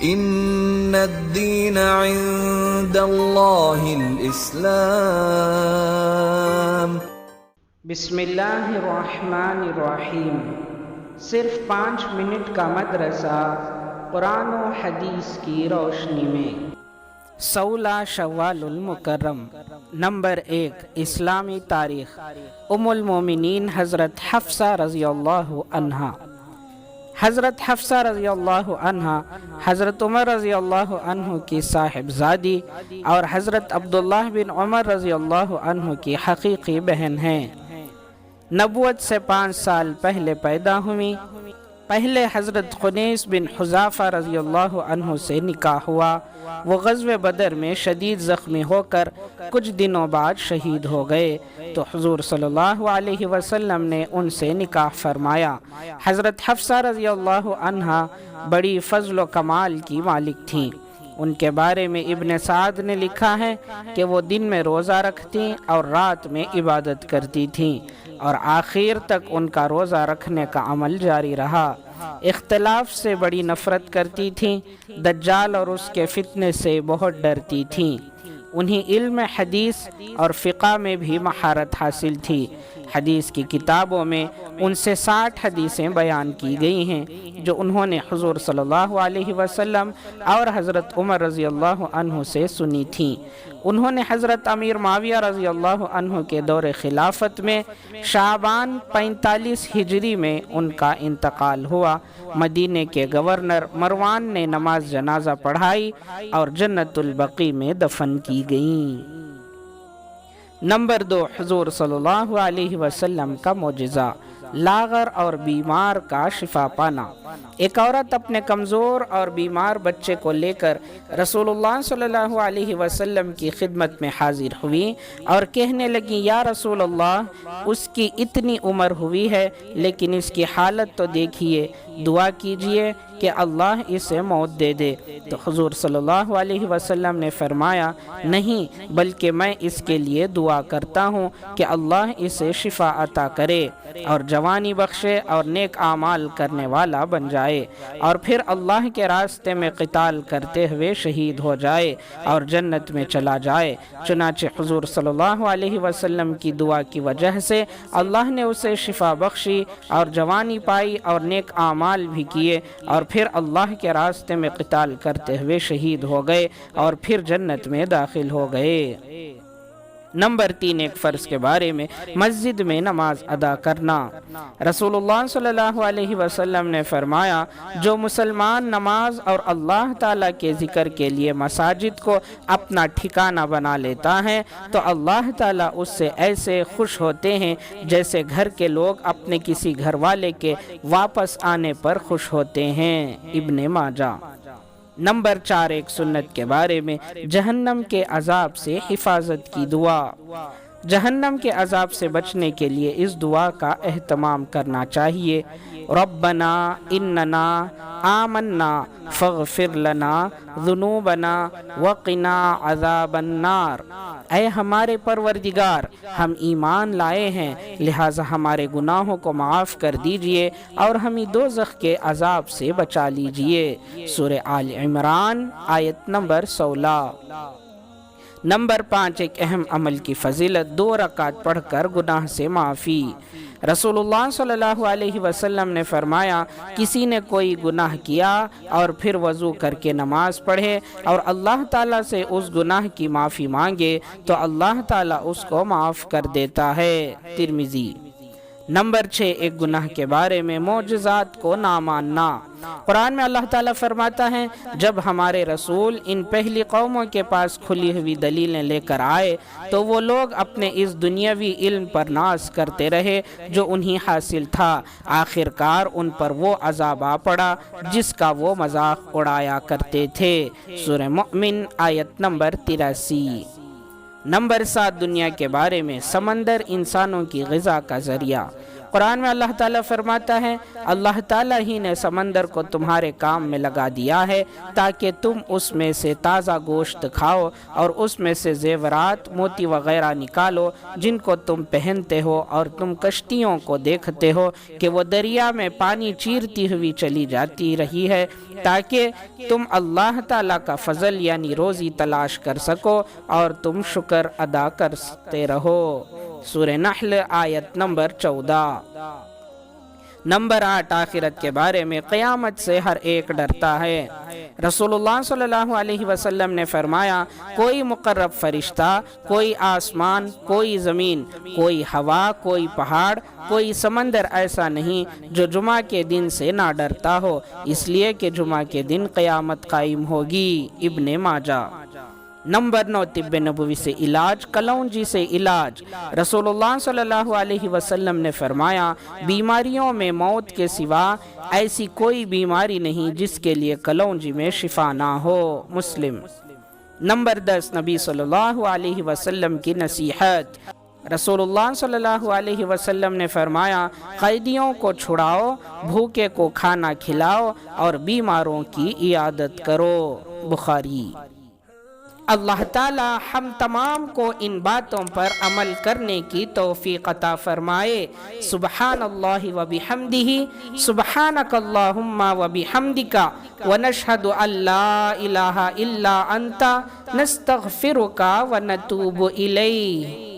ان الدین عند اللہ الاسلام۔ بسم اللہ الرحمن الرحیم۔ صرف 5 منٹ کا مدرسہ قرآن و حدیث کی روشنی میں۔ 16 شوال المکرم۔ نمبر 1، اسلامی تاریخ۔ ام المومنین حضرت حفصہ رضی اللہ عنہا۔ حضرت حفصہ رضی اللہ عنہا حضرت عمر رضی اللہ عنہ کی صاحبزادی اور حضرت عبداللہ بن عمر رضی اللہ عنہ کی حقیقی بہن ہیں۔ نبوت سے 5 سال پہلے پیدا ہوئی۔ پہلے حضرت خنیس بن حذافہ رضی اللہ عنہ سے نکاح ہوا۔ وہ غزوہ بدر میں شدید زخمی ہو کر کچھ دنوں بعد شہید ہو گئے تو حضور صلی اللہ علیہ وسلم نے ان سے نکاح فرمایا۔ حضرت حفصہ رضی اللہ عنہا بڑی فضل و کمال کی مالک تھیں۔ ان کے بارے میں ابن سعد نے لکھا ہے کہ وہ دن میں روزہ رکھتیں اور رات میں عبادت کرتی تھیں، اور آخر تک ان کا روزہ رکھنے کا عمل جاری رہا۔ اختلاف سے بڑی نفرت کرتی تھیں، دجال اور اس کے فتنے سے بہت ڈرتی تھیں۔ انہیں علم حدیث اور فقہ میں بھی مہارت حاصل تھی۔ حدیث کی کتابوں میں ان سے 60 حدیثیں بیان کی گئی ہیں جو انہوں نے حضور صلی اللہ علیہ وسلم اور حضرت عمر رضی اللہ عنہ سے سنی تھیں۔ انہوں نے حضرت امیر معاویہ رضی اللہ عنہ کے دور خلافت میں شعبان 45 ہجری میں ان کا انتقال ہوا۔ مدینے کے گورنر مروان نے نماز جنازہ پڑھائی اور جنت البقیع میں دفن کی گئیں۔ نمبر 2، حضور صلی اللہ علیہ وسلم کا معجزہ، لاغر اور بیمار کا شفا پانا۔ ایک عورت اپنے کمزور اور بیمار بچے کو لے کر رسول اللہ صلی اللہ علیہ وسلم کی خدمت میں حاضر ہوئی اور کہنے لگی، یا رسول اللہ، اس کی اتنی عمر ہوئی ہے لیکن اس کی حالت تو دیکھیے، دعا کیجئے کہ اللہ اسے موت دے دے۔ تو حضور صلی اللہ علیہ وسلم نے فرمایا، نہیں، بلکہ میں اس کے لیے دعا کرتا ہوں کہ اللہ اسے شفا عطا کرے اور جوانی بخشے اور نیک اعمال کرنے والا بن جائے، اور پھر اللہ کے راستے میں قتال کرتے ہوئے شہید ہو جائے اور جنت میں چلا جائے۔ چنانچہ حضور صلی اللہ علیہ وسلم کی دعا کی وجہ سے اللہ نے اسے شفا بخشی اور جوانی پائی اور نیک اعمال بھی کیے، اور پھر اللہ کے راستے میں قتال کرتے ہوئے شہید ہو گئے اور پھر جنت میں داخل ہو گئے۔ نمبر 3، ایک فرض کے بارے میں، مسجد میں نماز ادا کرنا۔ رسول اللہ صلی اللہ علیہ وسلم نے فرمایا، جو مسلمان نماز اور اللہ تعالیٰ کے ذکر کے لیے مساجد کو اپنا ٹھکانہ بنا لیتا ہے تو اللہ تعالیٰ اس سے ایسے خوش ہوتے ہیں جیسے گھر کے لوگ اپنے کسی گھر والے کے واپس آنے پر خوش ہوتے ہیں۔ ابن ماجہ۔ نمبر 4، ایک سنت کے بارے میں، جہنم کے عذاب سے حفاظت کی دعا۔ جہنم کے عذاب سے بچنے کے لیے اس دعا کا اہتمام کرنا چاہیے۔ ربنا اننا آمنا فاغفر لنا ذنوبنا وقنا عذاب النار۔ اے ہمارے پروردگار، ہم ایمان لائے ہیں، لہٰذا ہمارے گناہوں کو معاف کر دیجئے اور ہمیں دوزخ کے عذاب سے بچا لیجئے۔ سورہ آل عمران آیت نمبر 16۔ نمبر 5، ایک اہم عمل کی فضیلت، 2 رکعت پڑھ کر گناہ سے معافی۔ رسول اللہ صلی اللہ علیہ وسلم نے فرمایا، کسی نے کوئی گناہ کیا اور پھر وضو کر کے نماز پڑھے اور اللہ تعالیٰ سے اس گناہ کی معافی مانگے تو اللہ تعالیٰ اس کو معاف کر دیتا ہے۔ ترمذی۔ نمبر 6، ایک گناہ کے بارے میں، معجزات کو نہ ماننا۔ قرآن میں اللہ تعالیٰ فرماتا ہے، جب ہمارے رسول ان پہلی قوموں کے پاس کھلی ہوئی دلیلیں لے کر آئے تو وہ لوگ اپنے اس دنیاوی علم پر ناز کرتے رہے جو انہیں حاصل تھا۔ آخر کار ان پر وہ عذاب آ پڑا جس کا وہ مذاق اڑایا کرتے تھے۔ سورہ مؤمن آیت نمبر 83۔ نمبر 7، دنیا کے بارے میں، سمندر انسانوں کی غذا کا ذریعہ۔ قرآن میں اللہ تعالیٰ فرماتا ہے اللہ تعالیٰ ہی نے سمندر کو تمہارے کام میں لگا دیا ہے تاکہ تم اس میں سے تازہ گوشت کھاؤ اور اس میں سے زیورات موتی وغیرہ نکالو جن کو تم پہنتے ہو، اور تم کشتیوں کو دیکھتے ہو کہ وہ دریا میں پانی چیرتی ہوئی چلی جاتی رہی ہے تاکہ تم اللہ تعالیٰ کا فضل یعنی روزی تلاش کر سکو اور تم شکر ادا کرتے رہو۔ سورہ نحل آیت نمبر 14۔ نمبر 8، آخرت کے بارے میں قیامت سے ہر ایک ڈرتا ہے۔ رسول اللہ صلی اللہ علیہ وسلم نے فرمایا کوئی مقرب فرشتہ، کوئی آسمان، کوئی زمین، کوئی ہوا، کوئی پہاڑ، کوئی سمندر ایسا نہیں جو جمعہ کے دن سے نہ ڈرتا ہو، اس لیے کہ جمعہ کے دن قیامت قائم ہوگی۔ ابن ماجہ۔ نمبر 9، طب نبوی سے علاج، کلونجی سے علاج۔ رسول اللہ صلی اللہ علیہ وسلم نے فرمایا بیماریوں میں موت کے سوا ایسی کوئی بیماری نہیں جس کے لیے کلونجی میں شفا نہ ہو۔ مسلم۔ نمبر 10، نبی صلی اللہ علیہ وسلم کی نصیحت۔ رسول اللہ صلی اللہ علیہ وسلم نے فرمایا قیدیوں کو چھڑاؤ، بھوکے کو کھانا کھلاؤ اور بیماروں کی عیادت کرو۔ بخاری۔ اللہ تعالی ہم تمام کو ان باتوں پر عمل کرنے کی توفیق عطا فرمائے۔ سبحان اللہ و بحمدہ، سبحانک اللہم و بحمدک، ونشہد ان لا الہ الا انت، نستغفرک و نتوب الیہ۔